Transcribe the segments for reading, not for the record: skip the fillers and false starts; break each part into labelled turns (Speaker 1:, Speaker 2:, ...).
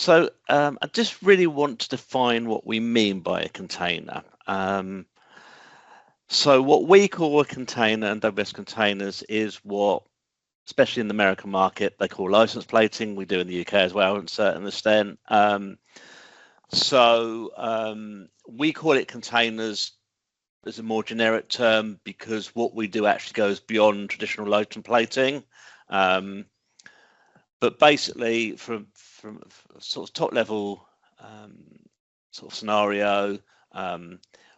Speaker 1: I just really want to define what we mean by a container. So what we call a container and WMS containers is what, especially in the American market, they call license plating. We do in the UK as well, to a certain extent. We call it containers as a more generic term because what we do actually goes beyond traditional license plating. But basically, from sort of top level sort of scenario,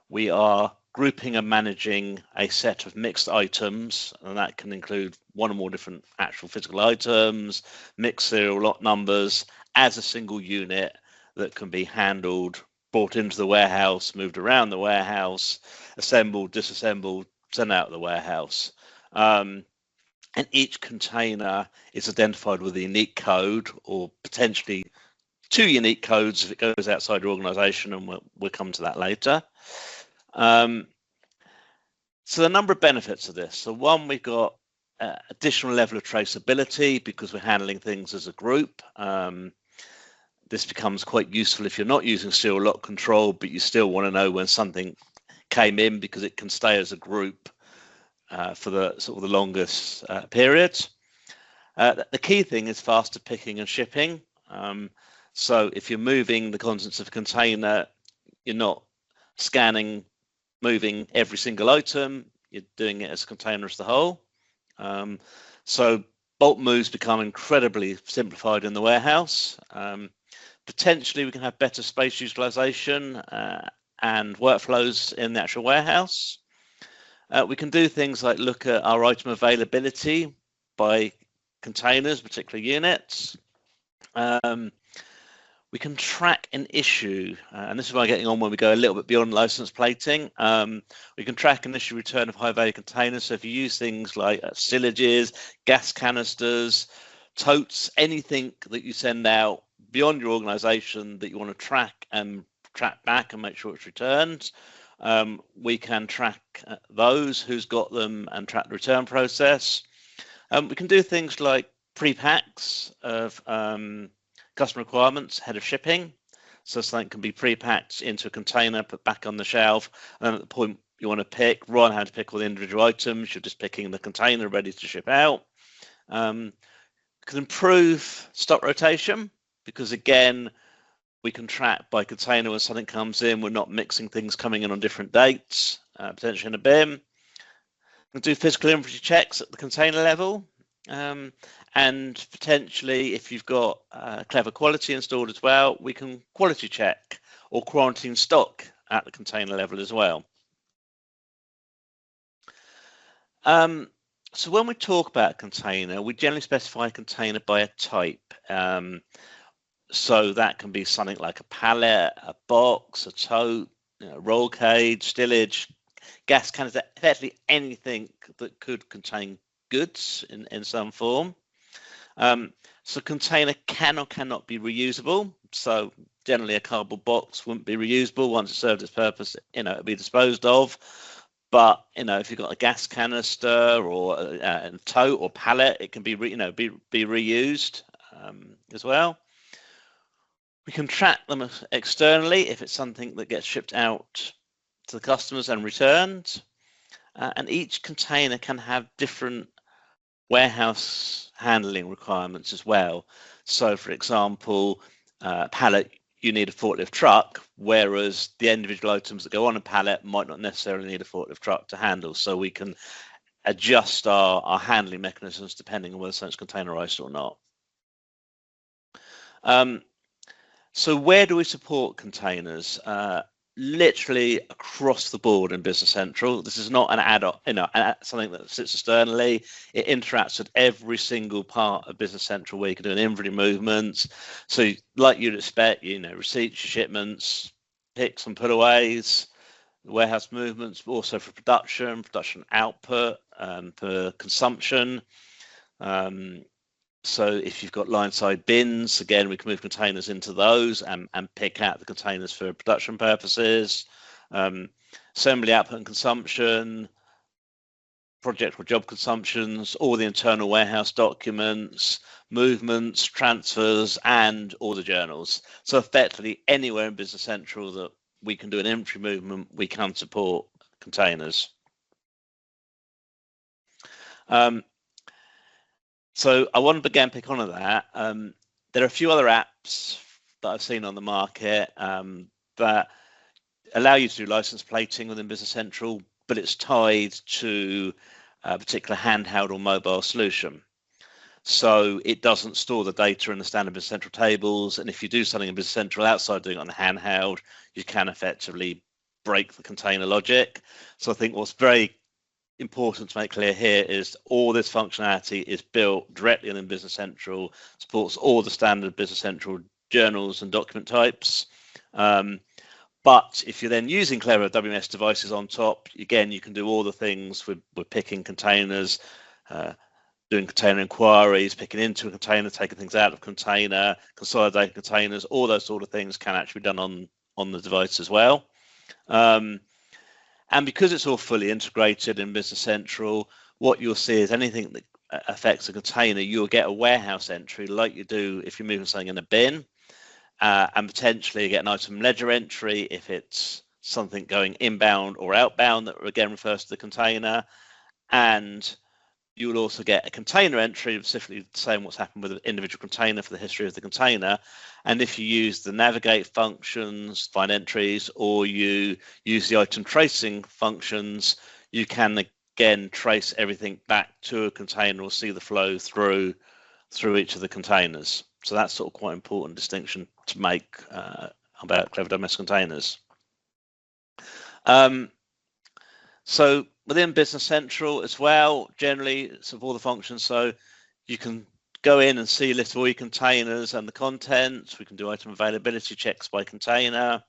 Speaker 1: we are grouping and managing a set of mixed items, and that can include one or more different actual physical items, mixed serial lot numbers, as a single unit that can be handled, brought into the warehouse, moved around the warehouse, assembled, disassembled, sent out of the warehouse. And each container is identified with a unique code, or potentially two unique codes if it goes outside your organization, and we'll come to that later. So the number of benefits of this. So one, we've got additional level of traceability because we're handling things as a group. This becomes quite useful if you're not using serial lot control, but you still want to know when something came in because it can stay as a group for the sort of the longest period. The key thing is faster picking and shipping. So if you're moving the contents of a container, you're not scanning, moving every single item, you're doing it as a container as the whole. So bulk moves become incredibly simplified in the warehouse. Potentially we can have better space utilization and workflows in the actual warehouse. We can do things like look at our item availability by containers, particular units. We can track an issue, and this is why I'm getting on when we go a little bit beyond license plating. We can track an issue return of high value containers. So if you use things like stillages, gas canisters, totes, anything that you send out beyond your organization that you want to track back and make sure it's returned, we can track those, who's got them, and track the return process. We can do things like pre-packs of customer requirements ahead of shipping. So something can be pre-packed into a container, put back on the shelf, and at the point you want to pick, rather than having to pick all the individual items, you're just picking the container ready to ship out. Can improve stock rotation because, again, we can track by container when something comes in. We're not mixing things coming in on different dates, potentially in a bin. We can do physical inventory checks at the container level. And potentially, if you've got Clever Quality installed as well, we can quality check or quarantine stock at the container level as well. So when we talk about a container, we generally specify a container by a type. So that can be something like a pallet, a box, a tote, roll cage, stillage, gas canister, effectively anything that could contain goods in some form. So container can or cannot be reusable. So generally a cardboard box wouldn't be reusable once it served its purpose, it'd be disposed of. But if you've got a gas canister or a tote or pallet, it can be reused as well. We can track them externally if it's something that gets shipped out to the customers and returned. And each container can have different warehouse handling requirements as well. So, for example, pallet, you need a forklift truck, whereas the individual items that go on a pallet might not necessarily need a forklift truck to handle. So we can adjust our handling mechanisms depending on whether something's containerized or not. So where do we support containers? Literally across the board in Business Central. This is not an add-on, something that sits externally. It interacts with every single part of Business Central where you can do an inventory movements. So like you'd expect, receipts, shipments, picks and putaways, warehouse movements, but also for production output, for consumption. So if you've got line side bins, again, we can move containers into those and pick out the containers for production purposes. Assembly, output and consumption, project or job consumptions, all the internal warehouse documents, movements, transfers, and all the journals. So effectively, anywhere in Business Central that we can do an inventory movement, we can support containers. So I want to again pick on that. There are a few other apps that I've seen on the market that allow you to do license plating within Business Central, but it's tied to a particular handheld or mobile solution. So it doesn't store the data in the standard Business Central tables. And if you do something in Business Central outside doing it on a handheld, you can effectively break the container logic. So I think what's very important to make clear here is all this functionality is built directly in Business Central, supports all the standard Business Central journals and document types. But if you're then using Clever WMS devices on top, again, you can do all the things with picking containers, doing container inquiries, picking into a container, taking things out of container, consolidating containers, all those sort of things can actually be done on the device as well. And because it's all fully integrated in Business Central, what you'll see is anything that affects a container, you'll get a warehouse entry like you do if you're moving something in a bin, and potentially get an item ledger entry if it's something going inbound or outbound that again refers to the container. And you will also get a container entry specifically saying what's happened with an individual container for the history of the container. And if you use the navigate functions, find entries, or you use the item tracing functions, you can again trace everything back to a container or see the flow through each of the containers. So that's sort of quite an important distinction to make about Clever WMS Containers. So within Business Central as well, generally it's of all the functions. So you can go in and see list all your containers and the contents. We can do item availability checks by container.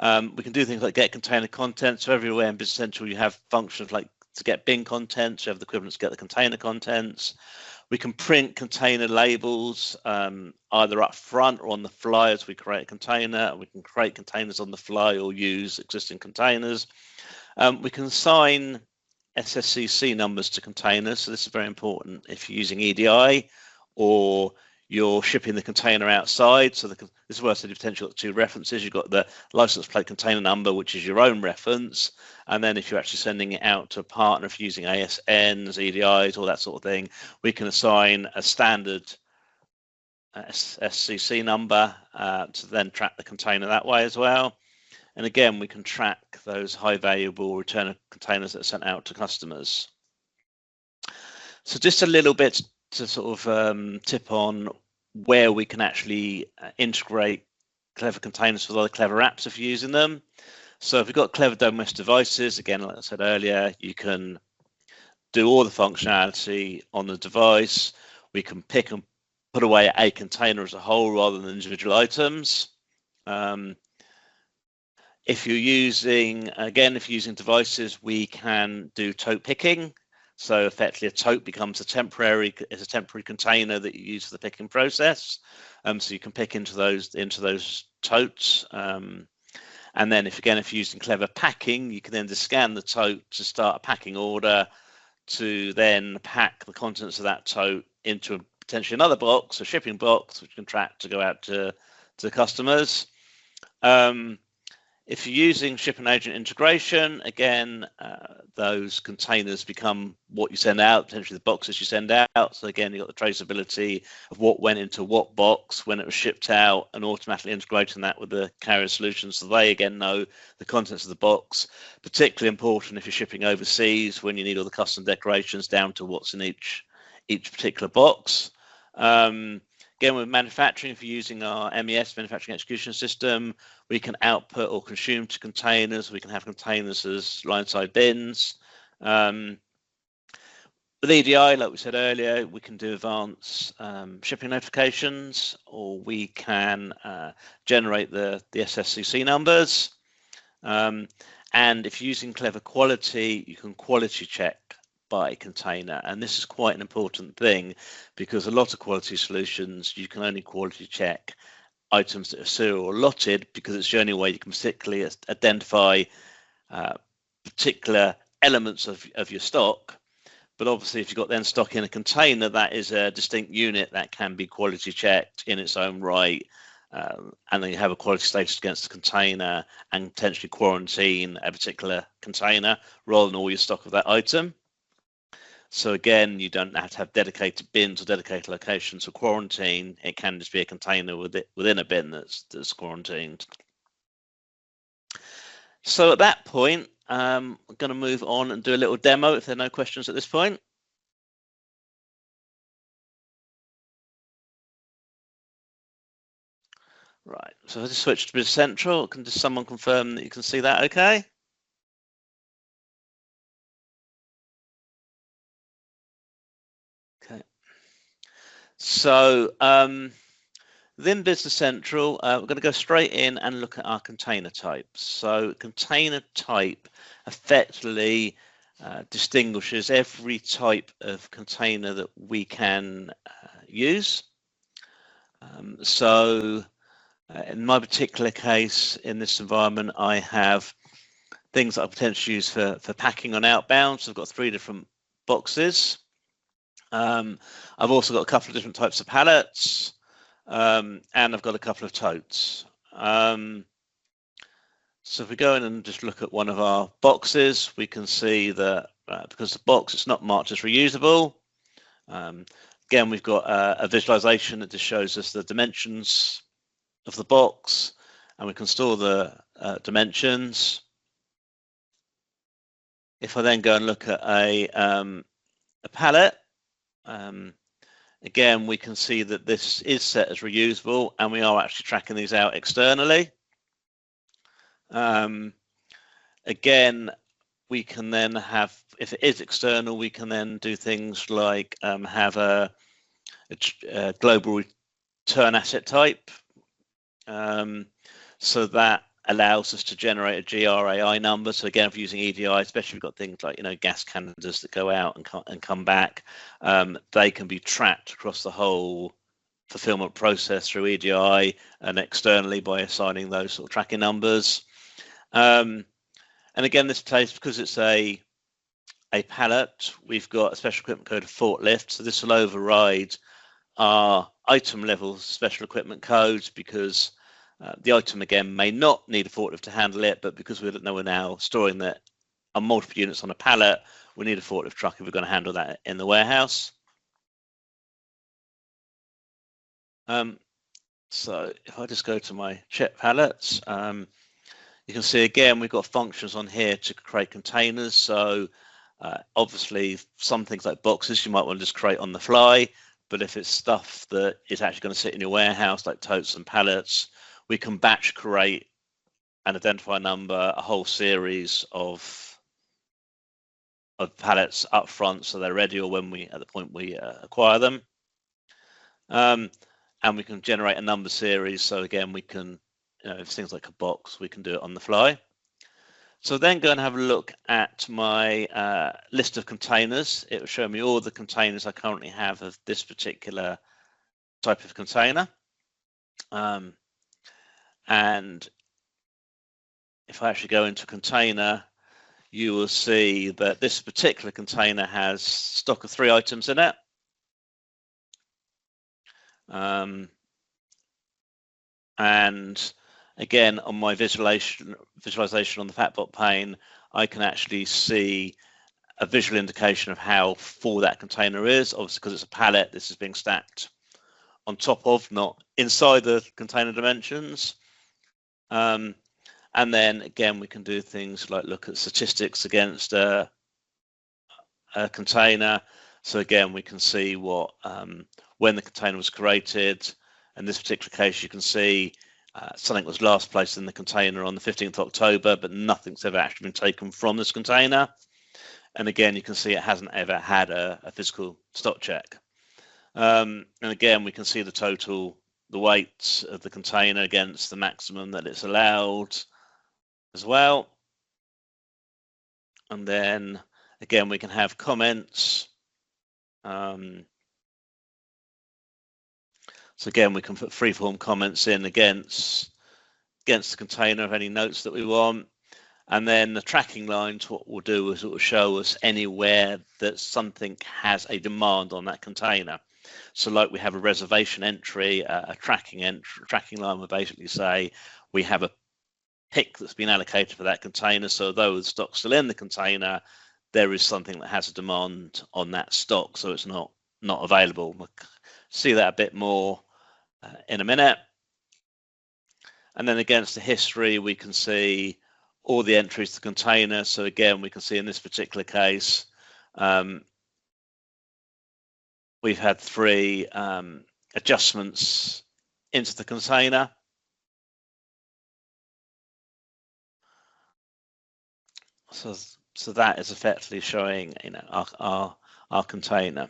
Speaker 1: We can do things like get container contents. So everywhere in Business Central you have functions like to get bin contents. You have the equivalent to get the container contents. We can print container labels either up front or on the fly as we create a container. We can create containers on the fly or use existing containers. We can assign SSCC numbers to containers. So this is very important if you're using EDI or you're shipping the container outside. So this is where I said you've potentially got two references. You've got the license plate container number, which is your own reference. And then if you're actually sending it out to a partner, if you're using ASNs, EDIs, all that sort of thing, we can assign a standard SCC number to then track the container that way as well. And again, we can track those high valuable return containers that are sent out to customers. So just a little bit to sort of tip on where we can actually integrate Clever containers with other Clever apps if you're using them. So if you've got Clever WMS devices, again, like I said earlier, you can do all the functionality on the device. We can pick and put away a container as a whole rather than individual items. If you're using, again, if you're using devices, we can do tote picking. So effectively a tote becomes a temporary container that you use for the picking process. So you can pick into those totes. And then if you're using Clever packing, you can then just scan the tote to start a packing order to then pack the contents of that tote into potentially another box, a shipping box, which you can track to go out to customers. If you're using ship and agent integration, again, those containers become what you send out, potentially the boxes you send out. So again, you've got the traceability of what went into what box when it was shipped out and automatically integrating that with the carrier solutions. So they, again, know the contents of the box. Particularly important if you're shipping overseas when you need all the custom decorations down to what's in each particular box. Again, with manufacturing, if you're using our MES, manufacturing execution system, we can output or consume to containers. We can have containers as line-side bins. With EDI, like we said earlier, we can do advanced shipping notifications, or we can generate the SSCC numbers. And if you're using Clever Quality, you can quality check by container, and this is quite an important thing because a lot of quality solutions you can only quality check items that are serial or lotted because it's the only way you can particularly identify particular elements of your stock But obviously, if you've got then stock in a container, that is a distinct unit that can be quality checked in its own right. And then you have a quality status against the container and potentially quarantine a particular container rather than all your stock of that item. So again, you don't have to have dedicated bins or dedicated locations for quarantine. It can just be a container within a bin that's quarantined. So at that point, I'm going to move on and do a little demo if there are no questions at this point. Right, so I just switch to Business Central. Can just someone confirm that you can see that okay? Okay. So within Business Central, we're going to go straight in and look at our container types. So container type effectively distinguishes every type of container that we can use. In my particular case, in this environment, I have things that I potentially use for packing on outbound. So I've got 3 different boxes. I've also got a couple of different types of pallets, and I've got a couple of totes. So if we go in and just look at one of our boxes, we can see that because the box is not marked as reusable. Again, we've got a visualization that just shows us the dimensions of the box, and we can store the dimensions. If I then go and look at a pallet, again, we can see that this is set as reusable, and we are actually tracking these out externally. Again, we can then have, if it is external, we can then do things like have a global return asset type. So that allows us to generate a GRAI number. So again, if we're using EDI, especially if we've got things like gas canisters that go out and come back, they can be tracked across the whole fulfillment process through EDI and externally by assigning those sort of tracking numbers. And again, this place, because it's a pallet, we've got a special equipment code of forklift. So this will override our item level special equipment codes, because the item again may not need a forklift to handle it, but because we don't know we're now storing that on multiple units on a pallet, we need a forklift truck if we're going to handle that in the warehouse. So if I just go to my check pallets, you can see again we've got functions on here to create containers. So obviously some things like boxes you might want to just create on the fly, but if it's stuff that is actually going to sit in your warehouse like totes and pallets, we can batch create and identify a number, a whole series of pallets up front so they're ready, or when we at the point we acquire them. And we can generate a number series. So again, we can, if things like a box, we can do it on the fly. So then go and have a look at my list of containers. It will show me all the containers I currently have of this particular type of container. And if I actually go into a container, you will see that this particular container has stock of 3 items in it. And again, on my visualization on the Fatbot pane, I can actually see a visual indication of how full that container is. Obviously, because it's a pallet, this is being stacked on top of, not inside the container dimensions. And then again, we can do things like look at statistics against a container. So again, we can see what when the container was created. In this particular case, you can see something was last placed in the container on the 15th of October, but nothing's ever actually been taken from this container. And again, you can see it hasn't ever had a physical stock check. And again, we can see the total, the weight of the container against the maximum that it's allowed as well. And then again, we can have comments. So again, we can put freeform comments in against the container of any notes that we want. And then the tracking lines, what we'll do is it will show us anywhere that something has a demand on that container. So like we have a reservation entry, a tracking line will basically say we have a pick that's been allocated for that container. So though the stock's still in the container, there is something that has a demand on that stock, so it's not available. We'll see that a bit more in a minute. And then against the history, we can see all the entries to the container. So again, we can see in this particular case, we've had 3 adjustments into the container. So that is effectively showing, our container.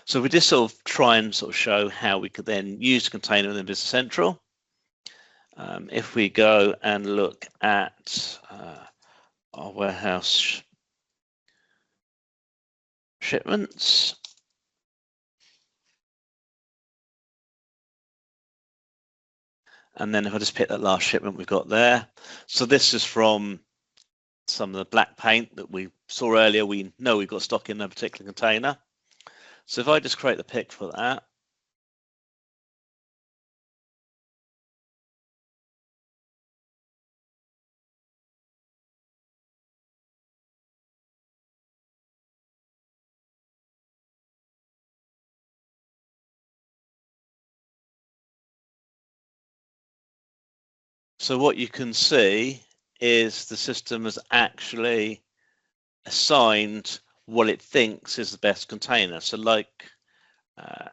Speaker 1: So we just sort of try and sort of show how we could then use the container within Business Central. If we go and look at our warehouse shipments, and then if I just pick that last shipment we've got there. So this is from some of the black paint that we saw earlier. We know we've got stock in a particular container. So if I just create the pick for that, so what you can see is the system has actually assigned what it thinks is the best container. So like the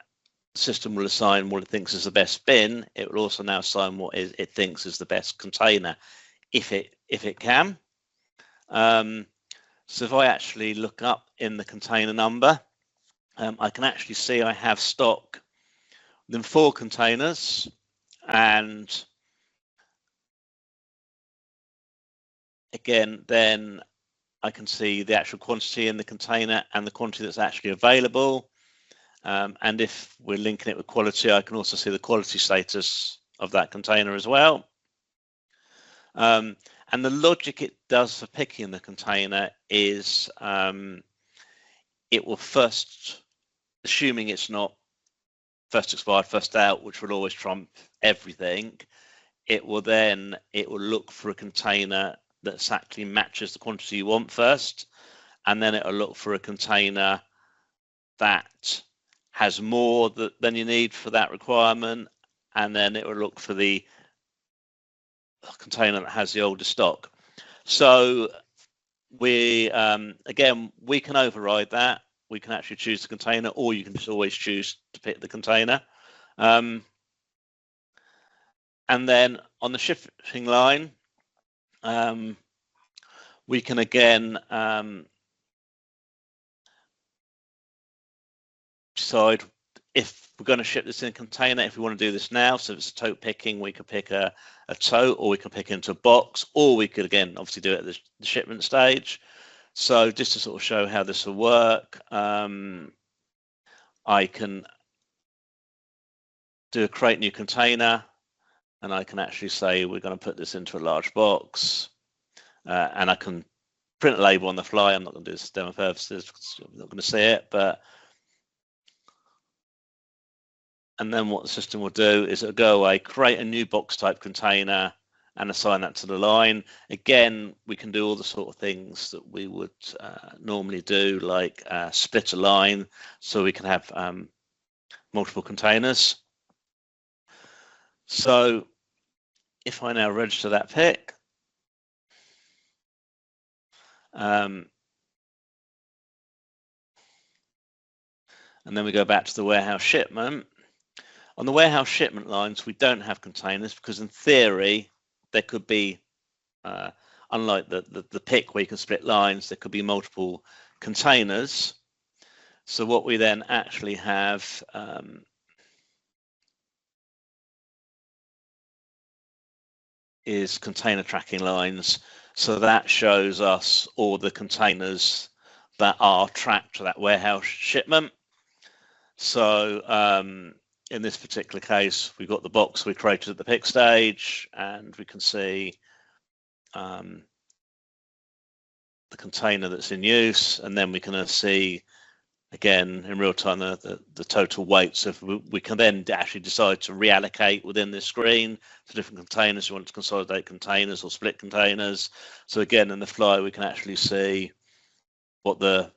Speaker 1: system will assign what it thinks is the best bin, it will also now assign what it thinks is the best container, if it can. So if I actually look up in the container number, I can actually see I have stock within 4 containers, and again, then I can see the actual quantity in the container and the quantity that's actually available. And if we're linking it with quality, I can also see the quality status of that container as well. And the logic it does for picking the container is it will first, assuming it's not first expired, first out, which will always trump everything, it will look for a container that exactly matches the quantity you want first, and then it'll look for a container that has more than you need for that requirement, and then it will look for the container that has the older stock. So we again, we can override that. We can actually choose the container, or you can just always choose to pick the container. And then on the shipping line, we can again decide if we're going to ship this in a container, if we want to do this now. So if it's a tote picking, we could pick a tote, or we can pick into a box, or we could again obviously do it at the shipment stage. So just to sort of show how this will work, I can do a create new container, and I can actually say we're going to put this into a large box, and I can print a label on the fly. I'm not going to do this for demo purposes because you're not going to see it, but and then what the system will do is it'll go away, create a new box type container, and assign that to the line. Again, we can do all the sort of things that we would normally do, like split a line, so we can have multiple containers. So if I now register that pick, and then we go back to the warehouse shipment. On the warehouse shipment lines, we don't have containers because in theory, there could be, unlike the pick where you can split lines, there could be multiple containers. So what we then actually have is container tracking lines. So that shows us all the containers that are tracked to that warehouse shipment. So in this particular case, we've got the box we created at the pick stage, and we can see the container that's in use, and then we can see again in real time the total weight. So if we can then actually decide to reallocate within this screen to different containers. You want to consolidate containers or split containers. So again, in the fly, we can actually see what the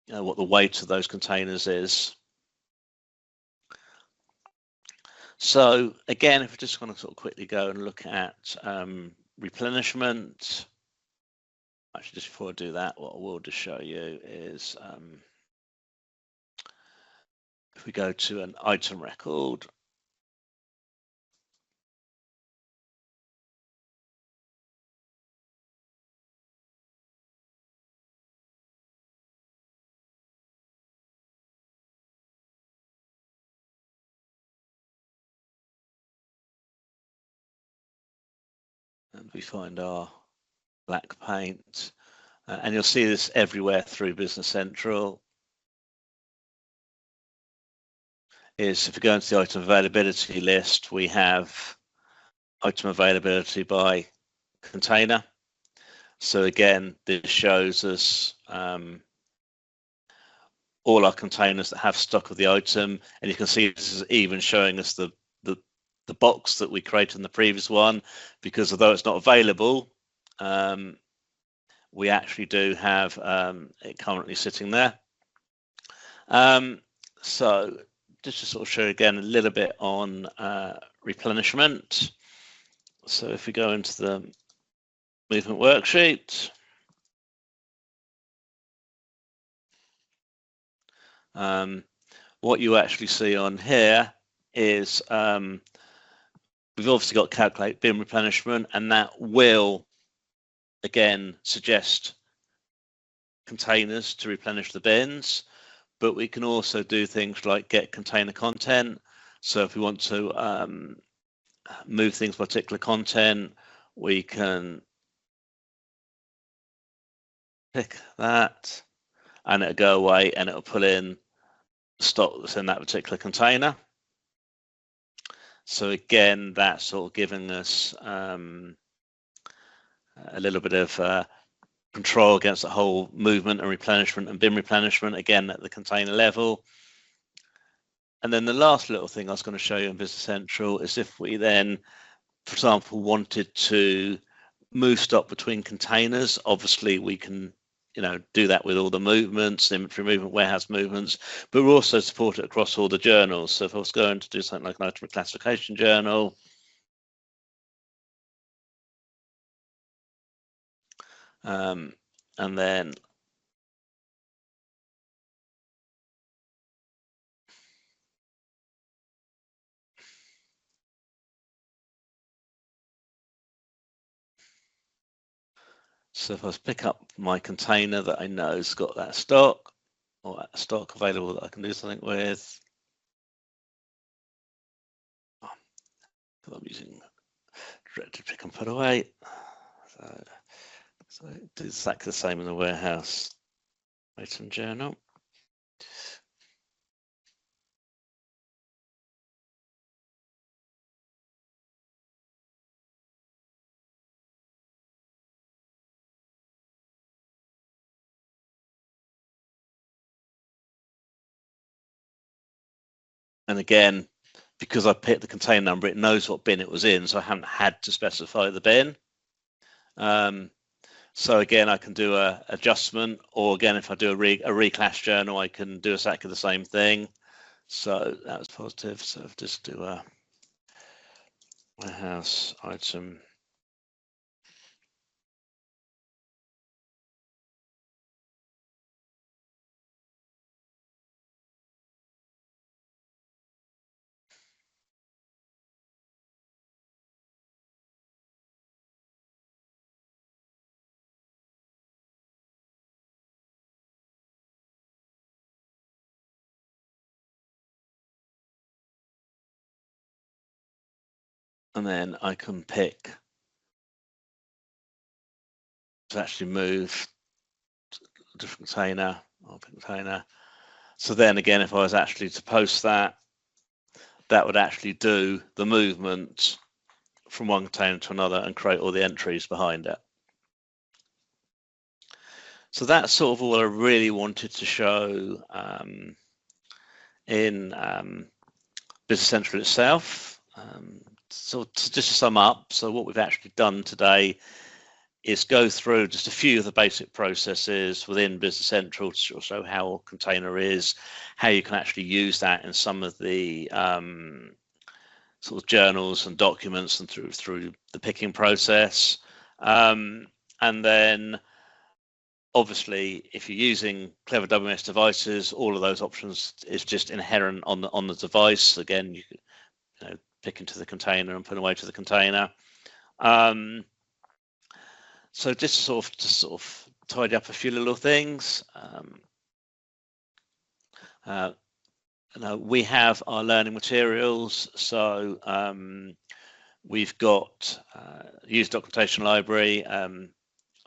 Speaker 1: what the weight of those containers is. So again, if we just want to sort of quickly go and look at replenishment. Actually, just before I do that, what I will just show you is if we go to an item record, and we find our black paint, and you'll see this everywhere through Business Central, is if we go into the item availability list, we have item availability by container. So again, this shows us all our containers that have stock of the item, and you can see this is even showing us the box that we created in the previous one, because although it's not available, we actually do have it currently sitting there. So just to sort of show again a little bit on replenishment. So if we go into the movement worksheet, what you actually see on here is we've obviously got calculate bin replenishment, and that will again suggest containers to replenish the bins, but we can also do things like get container content. So if we want to move things by particular content, we can pick that and it'll go away and it'll pull in stock that's in that particular container. So again, that's sort of giving us a little bit of control against the whole movement and replenishment and bin replenishment, again at the container level. And then the last little thing I was going to show you in Business Central is if we then, for example, wanted to move stock between containers, obviously we can do that with all the movements, inventory movement, warehouse movements, but we also support it across all the journals. So if I was going to do something like an item classification journal, and then so if I was pick up my container that I know has got that stock or that stock available that I can do something with, I'm using directed pick and put away. So it's exactly the same in the warehouse item journal. And again, because I picked the container number, it knows what bin it was in, so I haven't had to specify the bin. So again, I can do a adjustment, or again, if I do a reclass journal, I can do exactly the same thing. So that was positive. So I'll just do a warehouse item. And then I can pick to actually move a different container, So then again, if I was actually to post that, that would actually do the movement from one container to another and create all the entries behind it. So that's sort of all I really wanted to show in Business Central itself. So just to sum up, so what we've actually done today is go through just a few of the basic processes within Business Central to show how a container is, how you can actually use that in some of the sort of journals and documents and through the picking process. And then obviously, if you're using Clever WMS devices, all of those options is just inherent on the device. Again, you know, pick into the container and put away to the container. So just to sort of tidy up a few little things. We have our learning materials. So we've got used documentation library.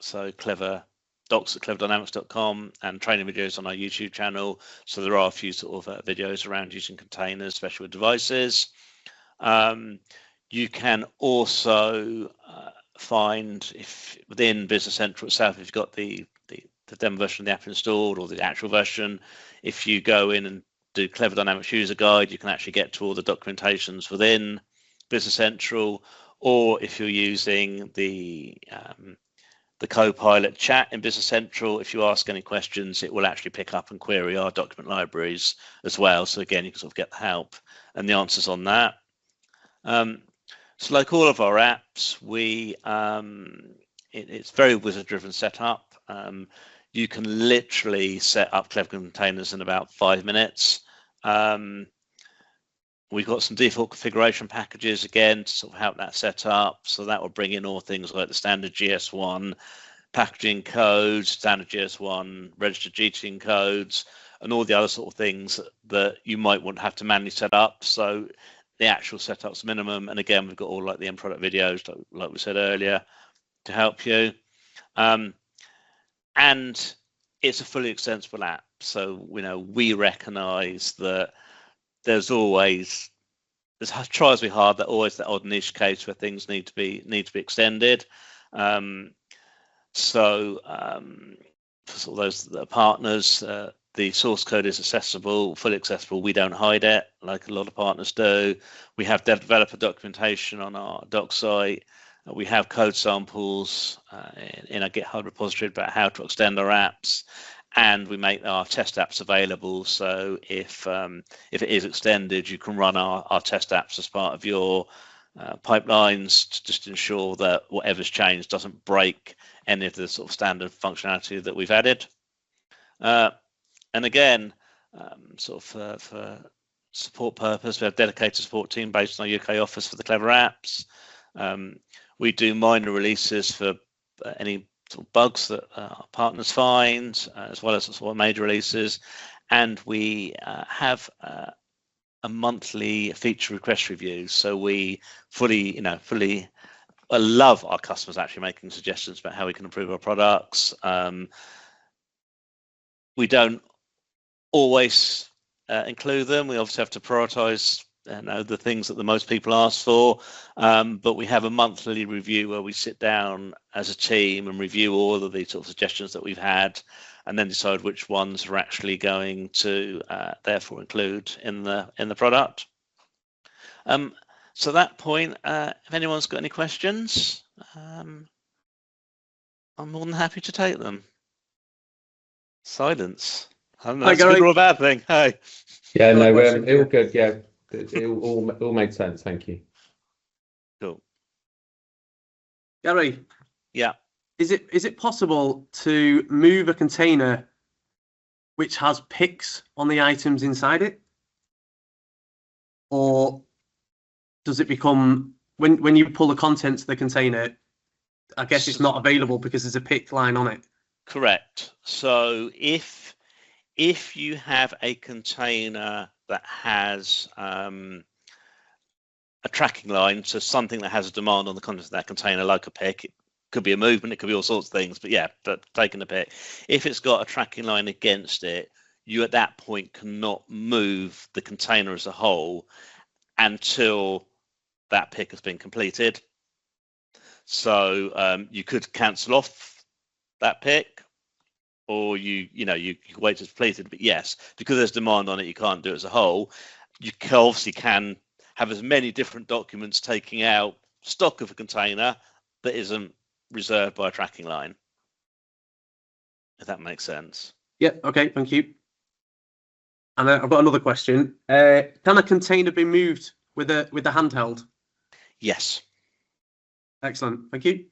Speaker 1: So Clever docs at cleverdynamics.com and training videos on our YouTube channel. So there are a few sort of videos around using containers, especially with devices. You can also find, if within Business Central itself, if you've got the demo version of the app installed or the actual version, if you go in and do Clever Dynamics User Guide, you can actually get to all the documentations within Business Central. Or if you're using the Copilot chat in Business Central, if you ask any questions, it will actually pick up and query our document libraries as well. So again, you can sort of get the help and the answers on that. So like all of our apps, it's very wizard-driven setup. You can literally set up Clever containers in about 5 minutes. We've got some default configuration packages again to sort of help that set up. So that will bring in all things like the standard GS1 packaging codes, standard GS1 registered GTN codes, and all the other sort of things that you might want to have to manually set up. So the actual setup's minimum. And again, we've got all like the end product videos, like we said earlier, to help you. And it's a fully extensible app. So, you know, we recognize that there's try as we hard, that always that odd niche case where things need to be extended. So for sort of those that are partners, the source code is accessible, fully accessible. We don't hide it like a lot of partners do. We have developer documentation on our doc site. We have code samples in our GitHub repository about how to extend our apps, and we make our test apps available. So if it is extended, you can run our test apps as part of your pipelines to just ensure that whatever's changed doesn't break any of the sort of standard functionality that we've added. And again, sort of for support purpose, we have a dedicated support team based on our UK office for the Clever apps. We do minor releases for any sort of bugs that our partners find, as well as sort of major releases. And we have a monthly feature request review. So we fully love our customers actually making suggestions about how we can improve our products. We don't always include them. We obviously have to prioritize the things that the most people ask for, but we have a monthly review where we sit down as a team and review all of the sort of suggestions that we've had, and then decide which ones are actually going to therefore include in the product. So at that point, if anyone's got any questions, I'm more than happy to take them. Silence. I don't know, that's a good or a bad thing. Hey.
Speaker 2: Yeah, no, all good. Yeah, it all made sense. Thank you.
Speaker 1: Cool.
Speaker 3: Gary.
Speaker 1: Yeah.
Speaker 3: Is it possible to move a container which has picks on the items inside it, or does it become when you pull the contents of the container? I guess it's not available because there's a pick line on it.
Speaker 1: Correct. So if you have a container that has a tracking line, so something that has a demand on the contents of that container, like a pick, it could be a movement, it could be all sorts of things, but yeah, but taking a pick, if it's got a tracking line against it, you at that point cannot move the container as a whole until that pick has been completed. So you could cancel off that pick, or you could wait till it's completed. But yes, because there's demand on it, you can't do it as a whole. You obviously can have as many different documents taking out stock of a container that isn't reserved by a tracking line, if that makes sense.
Speaker 3: Yeah, okay, thank you. And I've got another question. Can a container be moved with a handheld?
Speaker 1: Yes.
Speaker 3: Excellent, thank you.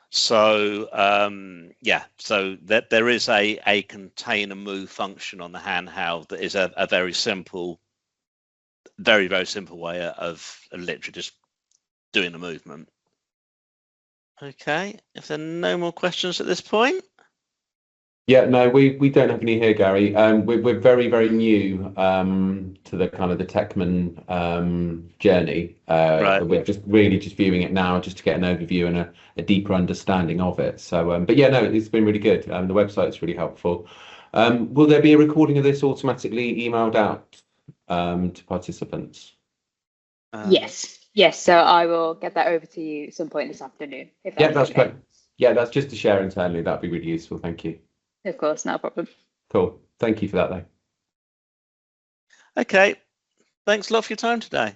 Speaker 1: So so there is a container move function on the handheld that is a very simple, very, very simple way of literally just doing the movement. Okay, if there are no more questions at this point.
Speaker 2: Yeah, no, we don't have any here, Gary. We're very, very new to the kind of the Techman journey.
Speaker 1: Right.
Speaker 2: We're just viewing it now just to get an overview and a deeper understanding of it. So, but yeah, no, it's been really good. The website's really helpful. Will there be a recording of this automatically emailed out to participants?
Speaker 4: Yes. So I will get that over to you at some point this afternoon.
Speaker 2: Yeah, that's great. Yeah, that's just to share internally. That'd be really useful. Thank you.
Speaker 4: Of course, no problem.
Speaker 2: Cool. Thank you for that, though.
Speaker 1: Okay. Thanks a lot for your time today.